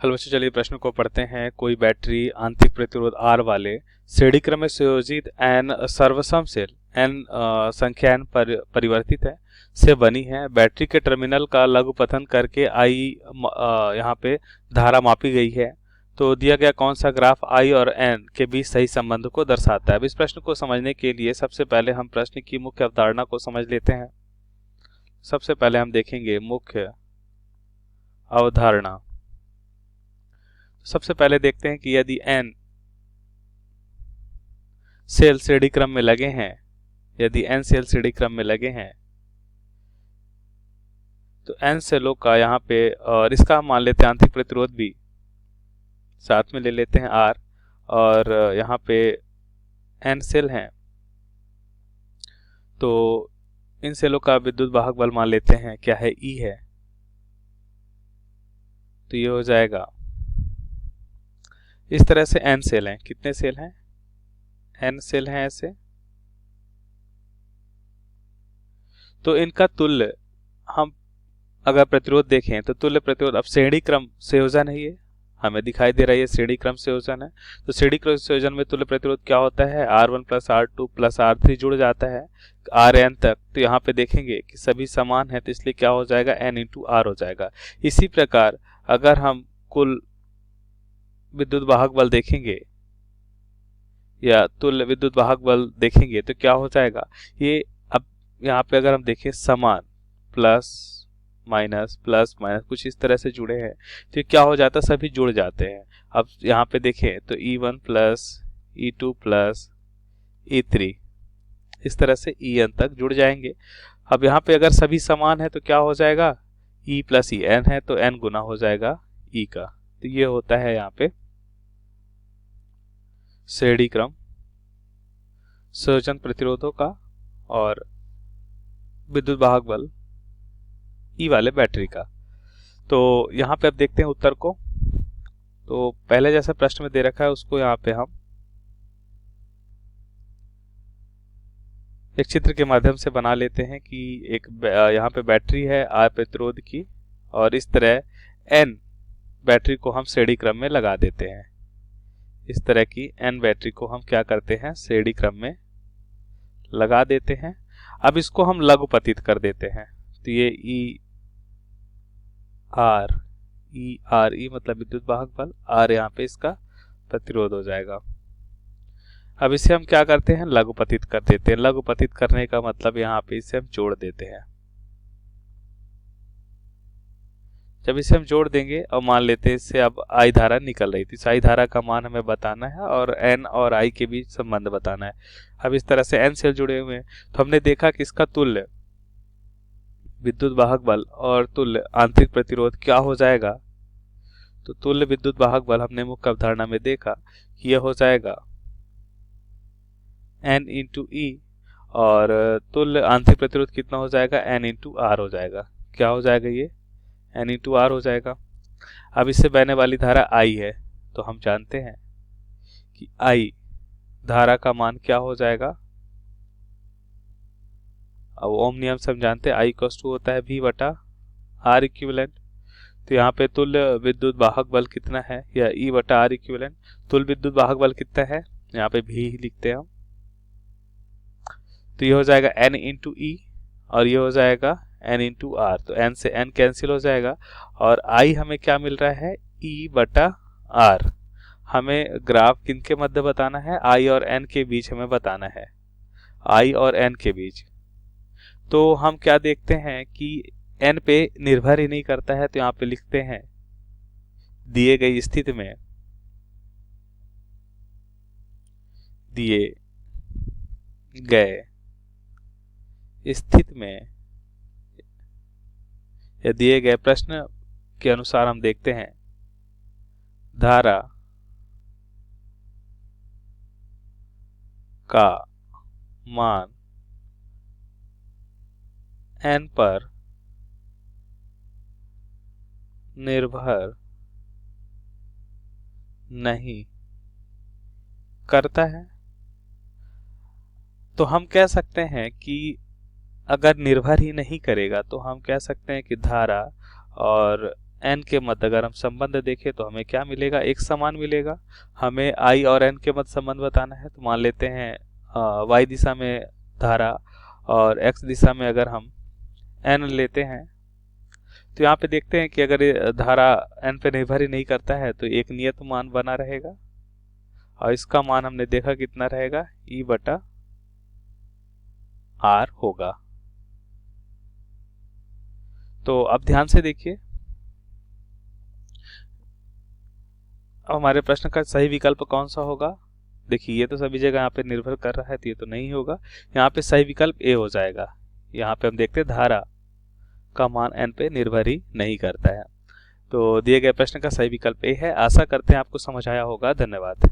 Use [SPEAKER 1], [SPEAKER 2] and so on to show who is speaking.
[SPEAKER 1] Hello बच्चों, चलिए प्रश्न को पढ़ते हैं। कोई बैटरी आंतरिक प्रतिरोध R वाले श्रेणी क्रम में संयोजित n सर्वसम सेल n संख्या n परिवर्तित है से बनी है। बैटरी के टर्मिनल का लघुपथन करके I यहाँ पे धारा मापी गई है। तो दिया गया कौन सा ग्राफ I और n के बीच सही संबंध को दर्शाता है। अब इस प्रश्न को समझने के लिए सबसे पहले हम प्रश्न की मुख्य अवधारणा को समझ लेते हैं। सबसे पहले हम देखेंगे मुख्य अवधारणा। सबसे पहले देखते हैं कि यदि n सेल श्रेणी क्रम में लगे हैं, यदि n सेल श्रेणी क्रम में लगे हैं तो n सेलों का यहाँ पे, और इसका हम मान लेते हैं आंतरिक प्रतिरोध भी साथ में ले लेते हैं R, और यहाँ पे n सेल हैं तो इन सेलों का विद्युत वाहक बल मान लेते हैं क्या है, E है। तो ये हो जाएगा, इस तरह से n सेल हैं। कितने सेल हैं? n सेल हैं ऐसे। तो इनका तुल्य, हम अगर प्रतिरोध देखें तो तुल्य प्रतिरोध अब श्रेणी क्रम संयोजन है, ये हमें दिखाई दे रहा है, ये श्रेणी क्रम संयोजन है। तो श्रेणी क्रम संयोजन में तुल्य प्रतिरोध क्या होता है? R1 plus R2 plus R3 जुड़ जाता है Rn तक। तो यहाँ पे देखेंगे कि सभी समान है, तो इसलिए क्या हो जाएगा, n इंटू R हो जाएगा। इसी प्रकार अगर हम कुल विद्युत वाहक बल देखेंगे या तुल्य विद्युत वाहक बल देखेंगे तो क्या हो जाएगा, ये अब यहाँ पे अगर हम देखें समान प्लस माइनस कुछ इस तरह से जुड़े हैं, तो क्या हो जाता है, सभी जुड़ जाते हैं। अब यहाँ पे देखें तो E1 plus E2 plus E3 इस तरह से En तक जुड़ जाएंगे। अब यहाँ पे अगर सभी समान है तो क्या हो जाएगा, E प्लस En है तो n गुना हो जाएगा E का। तो ये होता है यहाँ पे श्रेणी क्रम संयोजन प्रतिरोधों का और विद्युत वाहक बल ई वाले बैटरी का। तो यहाँ पे अब देखते हैं उत्तर को। तो पहले जैसा प्रश्न में दे रखा है उसको यहाँ पे हम एक चित्र के माध्यम से बना लेते हैं कि एक यहाँ पे बैटरी है R प्रतिरोध की, और इस तरह n बैटरी को हम श्रेणी क्रम में लगा देते हैं। इस तरह की n बैटरी को हम क्या करते हैं, श्रेणी क्रम में लगा देते हैं। अब इसको हम लघुपतित कर देते हैं। तो ये E मतलब विद्युत वाहक बल, R यहाँ पे इसका प्रतिरोध हो जाएगा। अब इसे हम क्या करते हैं, लघुपतित कर देते हैं। लघुपतित करने का मतलब यहाँ पे इसे हम जोड़ देते हैं। जब इसे हम जोड़ देंगे और मान लेते हैं इससे अब I धारा निकल रही थी, इस I धारा का मान हमें बताना है और n और I के बीच संबंध बताना है। अब इस तरह से n सेल जुड़े हुए हैं तो हमने देखा कि इसका तुल्य विद्युत वाहक बल और तुल्य आंतरिक प्रतिरोध क्या हो जाएगा। तो तुल्य विद्युत वाहक बल हमने मुख्य अवधारणा में देखा कि यह हो जाएगा n इंटू E, और तुल्य आंतरिक प्रतिरोध कितना हो जाएगा, n इंटू R हो जाएगा। क्या हो जाएगा, ये n इंटू R हो जाएगा। अब इससे बहने वाली धारा I है, तो हम जानते हैं कि I धारा का मान क्या हो जाएगा। अब ओम नियम से हम जानते हैं I इक्वल्स टू होता है V बटा R इक्विवेलेंट। तो यहाँ पे तुल्य विद्युत वाहक बल कितना है, या E बटा R इक्विवेलेंट। तुल्य विद्युत वाहक बल कितना है, यहाँ पे V ही लिखते हैं हम। तो ये हो जाएगा n इंटू E, और ये हो जाएगा n इंटू R। तो n से n कैंसिल हो जाएगा, और I हमें क्या मिल रहा है, E बटा R। हमें ग्राफ किनके मध्य बताना है, I और n के बीच हमें बताना है, I और n के बीच। तो हम क्या देखते हैं कि n पे निर्भर ही नहीं करता है, तो यहाँ पे लिखते हैं दिए गई स्थिति में, दिए गए स्थिति में या दिए गए प्रश्न के अनुसार हम देखते हैं धारा का मान n पर निर्भर नहीं करता है। तो हम कह सकते हैं कि अगर निर्भर ही नहीं करेगा तो हम कह सकते हैं कि धारा और एन के मध्य अगर हम संबंध देखें तो हमें क्या मिलेगा, एक समान मिलेगा। हमें आई और एन के मध्य संबंध बताना है, तो मान लेते हैं वाई दिशा में धारा और एक्स दिशा में अगर हम एन लेते हैं, तो यहाँ पे देखते हैं कि अगर ये धारा एन पे निर्भर ही नहीं करता है तो एक नियत मान बना रहेगा, और इसका मान हमने देखा कितना रहेगा, ई बटा आर होगा। तो अब ध्यान से देखिए, अब हमारे प्रश्न का सही विकल्प कौन सा होगा। देखिए ये तो सभी जगह यहाँ पे निर्भर कर रहा है, तो ये तो नहीं होगा। यहाँ पे सही विकल्प ए हो जाएगा। यहाँ पे हम देखते हैं धारा का मान एन पे निर्भर ही नहीं करता है। तो दिए गए प्रश्न का सही विकल्प ए है। आशा करते हैं आपको समझ आया होगा। धन्यवाद।